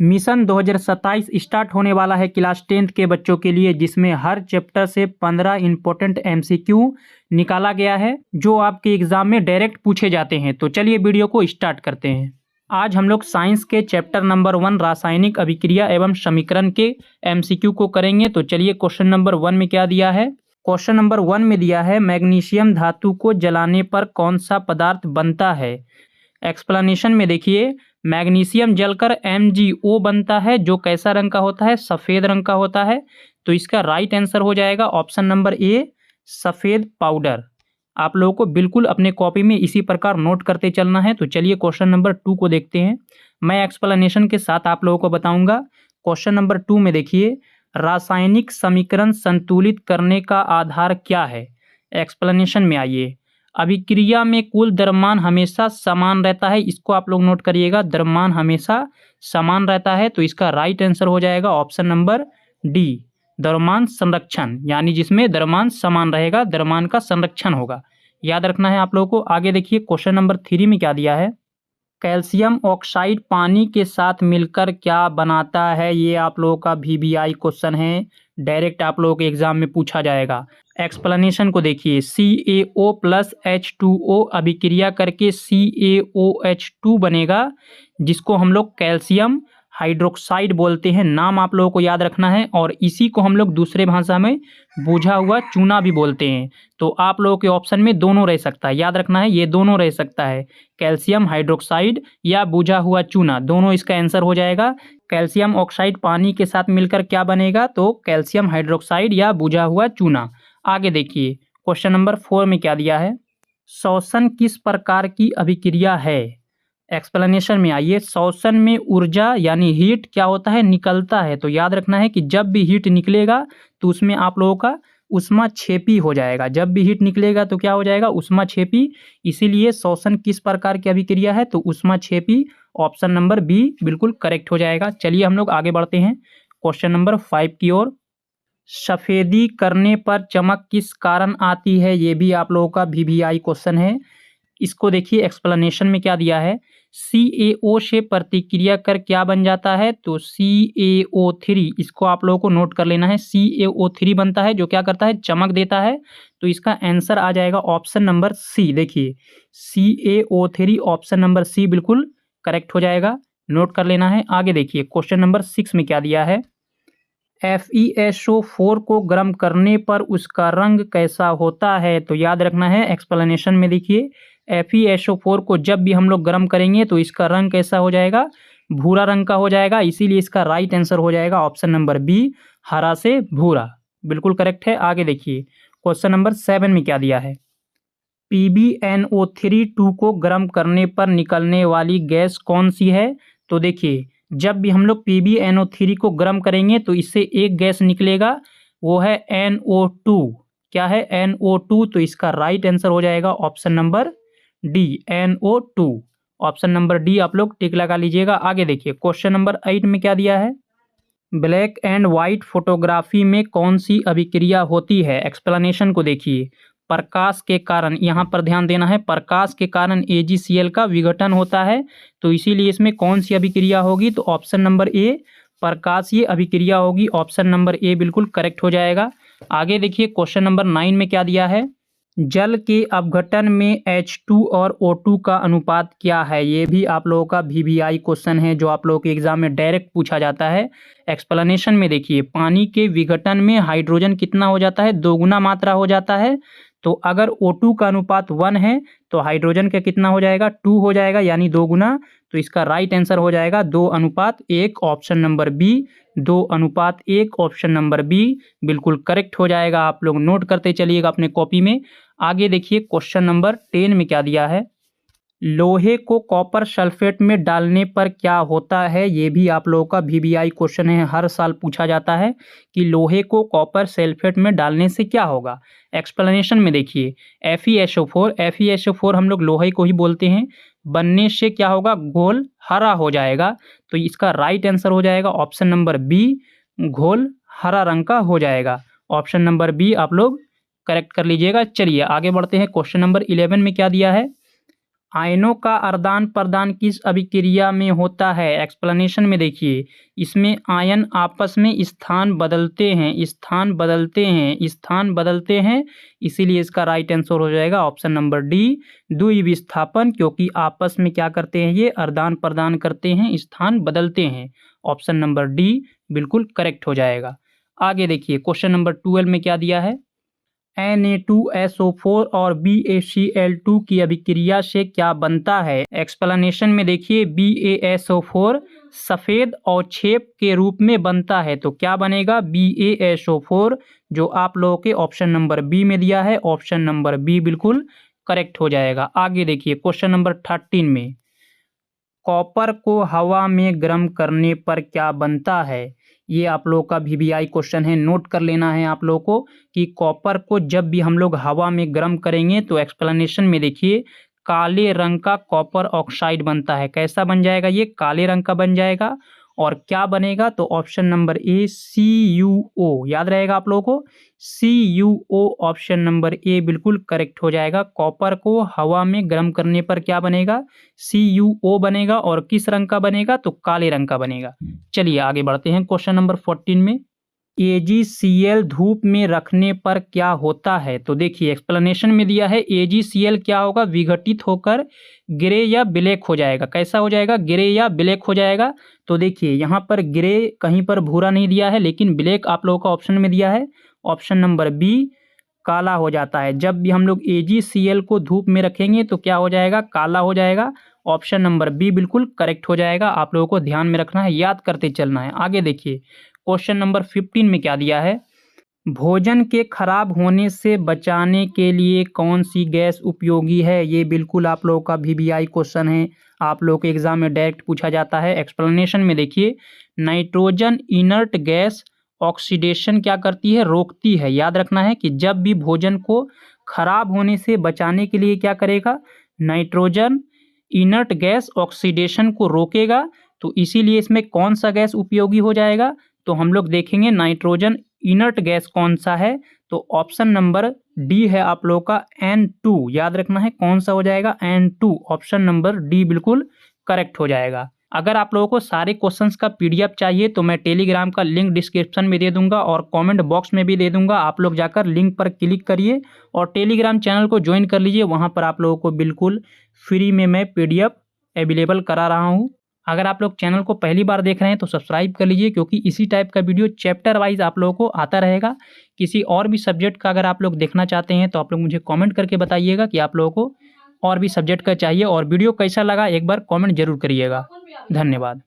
Mission 2027 start होने वाला है क्लास 10th के बच्चों के लिए, जिसमें हर चैप्टर से 15 इंपॉर्टेंट एमसीक्यू निकाला गया है जो आपके एग्जाम में डायरेक्ट पूछे जाते हैं। तो चलिए वीडियो को स्टार्ट करते हैं। आज हम लोग साइंस के चैप्टर नंबर 1 रासायनिक अभिक्रिया एवं समीकरण के एमसीक्यू को करेंगे। तो चलिए क्वेश्चन नंबर 1 में क्या दिया है। क्वेश्चन नंबर 1 में दिया है मैग्नीशियम धातु को जलाने पर कौन सा पदार्थ बनता है। एक्सप्लेनेशन में देखिए, मैग्नीशियम जलकर MgO बनता है जो कैसा रंग का होता है, सफ़ेद रंग का होता है। तो इसका राइट आंसर हो जाएगा ऑप्शन नंबर ए, सफ़ेद पाउडर। आप लोगों को बिल्कुल अपने कॉपी में इसी प्रकार नोट करते चलना है। तो चलिए क्वेश्चन नंबर 2 को देखते हैं। मैं एक्सप्लेनेशन के साथ आप लोगों को बताऊंगा। क्वेश्चन नंबर 2 में देखिए, रासायनिक समीकरण संतुलित करने का आधार क्या है। एक्सप्लेनेशन में आइए। अभिक्रिया में कुल द्रव्यमान हमेशा समान रहता है, इसको आप लोग नोट करिएगा, द्रव्यमान हमेशा समान रहता है। तो इसका राइट आंसर हो जाएगा ऑप्शन नंबर डी, द्रव्यमान संरक्षण, यानी जिसमें द्रव्यमान समान रहेगा, द्रव्यमान का संरक्षण होगा। याद रखना है आप लोगों को। आगे देखिए क्वेश्चन नंबर 3 में क्या दिया है। कैल्शियम ऑक्साइड पानी के साथ मिलकर क्या बनाता है। ये आप लोगों का VBI क्वेश्चन है, डायरेक्ट आप लोगों के एग्जाम में पूछा जाएगा। एक्सप्लेनेशन को देखिए, CaO प्लस H2O अभिक्रिया करके CaOH2 बनेगा, जिसको हम लोग कैल्शियम हाइड्रोक्साइड बोलते हैं। नाम आप लोगों को याद रखना है। और इसी को हम लोग दूसरे भाषा में बुझा हुआ चूना भी बोलते हैं। तो आप लोगों के ऑप्शन में दोनों रह सकता है, याद रखना है, ये दोनों रह सकता है, कैल्शियम हाइड्रोक्साइड या बुझा हुआ चूना, दोनों इसका आंसर हो जाएगा। कैल्शियम ऑक्साइड पानी के साथ मिलकर क्या बनेगा, तो कैल्शियम हाइड्रोक्साइड या बुझा हुआ चूना। आगे देखिए क्वेश्चन नंबर 4 में क्या दिया है। श्वसन किस प्रकार की अभिक्रिया है। एक्सप्लेनेशन में आइए। श्वसन में ऊर्जा यानी हीट क्या होता है, निकलता है। तो याद रखना है कि जब भी हीट निकलेगा तो उसमें आप लोगों का ऊष्माक्षेपी हो जाएगा। जब भी हीट निकलेगा तो क्या हो जाएगा, ऊष्माक्षेपी। इसीलिए श्वसन किस प्रकार की अभिक्रिया है, तो ऊष्माक्षेपी। ऑप्शन नंबर बी बिल्कुल करेक्ट हो जाएगा। चलिए हम लोग आगे बढ़ते हैं क्वेश्चन नंबर 5 की ओर। सफेदी करने पर चमक किस कारण आती है। ये भी आप लोगों का VBI क्वेश्चन है। इसको देखिए, एक्सप्लेनेशन में क्या दिया है। CaO से प्रतिक्रिया कर क्या बन जाता है, तो CaO3। इसको आप लोगों को नोट कर लेना है। CaO3 बनता है जो क्या करता है, चमक देता है। तो इसका आंसर आ जाएगा ऑप्शन नंबर सी। देखिए CaO3 ऑप्शन नंबर सी बिल्कुल करेक्ट हो जाएगा, नोट कर लेना है। आगे देखिए क्वेश्चन नंबर 6 में क्या दिया है। FeSO4 को गर्म करने पर उसका रंग कैसा होता है। तो याद रखना है, एक्सप्लेनेशन में देखिए, FeSO4 को जब भी हम लोग गर्म करेंगे तो इसका रंग कैसा हो जाएगा, भूरा रंग का हो जाएगा। इसीलिए इसका राइट आंसर हो जाएगा ऑप्शन नंबर बी, हरा से भूरा, बिल्कुल करेक्ट है। आगे देखिए क्वेश्चन नंबर 7 में क्या दिया है। PbNO3 को गर्म करने पर निकलने वाली गैस कौन सी है। तो देखिए, जब भी हम लोग PbNO3 को गर्म करेंगे तो इससे एक गैस निकलेगा, वो है NO2। क्या है, NO2। तो इसका राइट आंसर हो जाएगा option number D, NO2। Option number D आप लोग टिक लगा लीजिएगा। आगे देखिए क्वेश्चन नंबर 8 में क्या दिया है। ब्लैक एंड वाइट फोटोग्राफी में कौन सी अभिक्रिया होती है। एक्सप्लेनेशन को देखिए, प्रकाश के कारण, यहाँ पर ध्यान देना है, प्रकाश के कारण AgCl का विघटन होता है। तो इसीलिए इसमें कौन सी अभिक्रिया होगी, तो ऑप्शन नंबर ए, प्रकाशीय अभिक्रिया होगी। ऑप्शन नंबर ए बिल्कुल करेक्ट हो जाएगा। आगे देखिए क्वेश्चन नंबर 9 में क्या दिया है। जल के अपघटन में H2 और O2 का अनुपात क्या है। ये भी आप लोगों का VBI क्वेश्चन है जो आप लोगों के एग्जाम में डायरेक्ट पूछा जाता है। एक्सप्लेनेशन में देखिए, पानी के विघटन में हाइड्रोजन कितना हो जाता है, 2 गुना मात्रा हो जाता है। तो अगर O2 का अनुपात 1 है तो हाइड्रोजन का कितना हो जाएगा, 2 हो जाएगा, यानी 2 गुना। तो इसका राइट आंसर हो जाएगा 2:1, option number B, 2:1, option number B बिल्कुल करेक्ट हो जाएगा। आप लोग नोट करते चलिएगा अपने कॉपी में। आगे देखिए क्वेश्चन नंबर 10 में क्या दिया है। लोहे को कॉपर सल्फेट में डालने पर क्या होता है। ये भी आप लोगों का VBI क्वेश्चन है, हर साल पूछा जाता है कि लोहे को कॉपर सल्फेट में डालने से क्या होगा। एक्सप्लेनेशन में देखिए, FeSO4 हम लोग लोहे को ही बोलते हैं, बनने से क्या होगा, घोल हरा हो जाएगा। तो इसका राइट आंसर हो जाएगा ऑप्शन नंबर बी, घोल हरा रंग का हो जाएगा। ऑप्शन नंबर बी आप लोग करेक्ट कर लीजिएगा। चलिए आगे बढ़ते हैं क्वेश्चन नंबर 11 में क्या दिया है। आयनों का आदान प्रदान किस अभिक्रिया में होता है? एक्सप्लेनेशन में देखिए, इसमें आयन आपस में स्थान बदलते हैं, इसीलिए इसका राइट आंसर हो जाएगा ऑप्शन नंबर डी, द्विविस्थापन, क्योंकि आपस में क्या करते हैं, ये आदान प्रदान करते हैं, स्थान बदलते हैं। ऑप्शन नंबर डी बिल्कुल करेक्ट हो जाएगा। आगे देखिए क्वेश्चन नंबर 12 में क्या दिया है, Na2SO4 और BaCl2 की अभिक्रिया से क्या बनता है? एक्सप्लेनेशन में देखिए, BaSO4 सफ़ेद अवक्षेप के रूप में बनता है, तो क्या बनेगा, BaSO4, जो आप लोगों के ऑप्शन नंबर बी में दिया है, ऑप्शन नंबर बी बिल्कुल करेक्ट हो जाएगा। आगे देखिए क्वेश्चन नंबर 13 में, कॉपर को हवा में गर्म करने पर क्या बनता है? ये आप लोगों का VBI क्वेश्चन है, नोट कर लेना है आप लोगों को कि कॉपर को जब भी हम लोग हवा में गर्म करेंगे तो एक्सप्लेनेशन में देखिए, काले रंग का कॉपर ऑक्साइड बनता है। कैसा बन जाएगा, ये काले रंग का बन जाएगा। और क्या बनेगा, तो ऑप्शन नंबर ए CuO, याद रहेगा आप लोगों को, CuO ऑप्शन नंबर ए बिल्कुल करेक्ट हो जाएगा। कॉपर को हवा में गर्म करने पर क्या बनेगा, CuO बनेगा, और किस रंग का बनेगा, तो काले रंग का बनेगा। चलिए आगे बढ़ते हैं क्वेश्चन नंबर 14 में, AgCl धूप में रखने पर क्या होता है? तो देखिए एक्सप्लेनेशन में दिया है, AgCl क्या होगा, विघटित होकर ग्रे या ब्लैक हो जाएगा। कैसा हो जाएगा, ग्रे या ब्लैक हो जाएगा। तो देखिए यहाँ पर ग्रे कहीं पर भूरा नहीं दिया है, लेकिन ब्लैक आप लोगों का ऑप्शन में दिया है, ऑप्शन नंबर बी काला हो जाता है। जब भी हम लोग AgCl को धूप में रखेंगे तो क्या हो जाएगा, काला हो जाएगा। ऑप्शन नंबर बी बिल्कुल करेक्ट हो जाएगा। आप लोगों को ध्यान में रखना है, याद करते चलना है। आगे देखिए क्वेश्चन नंबर 15 में क्या दिया है, भोजन के खराब होने से बचाने के लिए कौन सी गैस उपयोगी है? ये बिल्कुल आप लोगों का VBI क्वेश्चन है, आप लोगों के एग्जाम में डायरेक्ट पूछा जाता है। एक्सप्लेनेशन में देखिए, नाइट्रोजन इनर्ट गैस ऑक्सीडेशन क्या करती है, रोकती है। याद रखना है कि जब भी भोजन को खराब होने से बचाने के लिए क्या करेगा, नाइट्रोजन इनर्ट गैस ऑक्सीडेशन को रोकेगा। तो इसीलिए इसमें कौन सा गैस उपयोगी हो जाएगा, तो हम लोग देखेंगे नाइट्रोजन इनर्ट गैस कौन सा है, तो ऑप्शन नंबर डी है आप लोगों का N2। याद रखना है कौन सा हो जाएगा, N2, ऑप्शन नंबर डी बिल्कुल करेक्ट हो जाएगा। अगर आप लोगों को सारे क्वेश्चंस का PDF चाहिए तो मैं टेलीग्राम का लिंक डिस्क्रिप्शन में दे दूंगा और कमेंट बॉक्स में भी दे दूंगा। आप लोग जाकर लिंक पर क्लिक करिए और टेलीग्राम चैनल को ज्वाइन कर लीजिए। वहां पर आप लोगों को बिल्कुल फ्री में मैं PDF अवेलेबल करा रहा हूं। अगर आप लोग चैनल को पहली बार देख रहे हैं तो सब्सक्राइब कर लीजिए, क्योंकि इसी टाइप का वीडियो चैप्टर वाइज आप लोगों को आता रहेगा। किसी और भी सब्जेक्ट का अगर आप लोग देखना चाहते हैं तो आप लोग मुझे कमेंट करके बताइएगा कि आप लोगों को और भी सब्जेक्ट का चाहिए, और वीडियो कैसा लगा एक बार कमेंट जरूर करिएगा। धन्यवाद।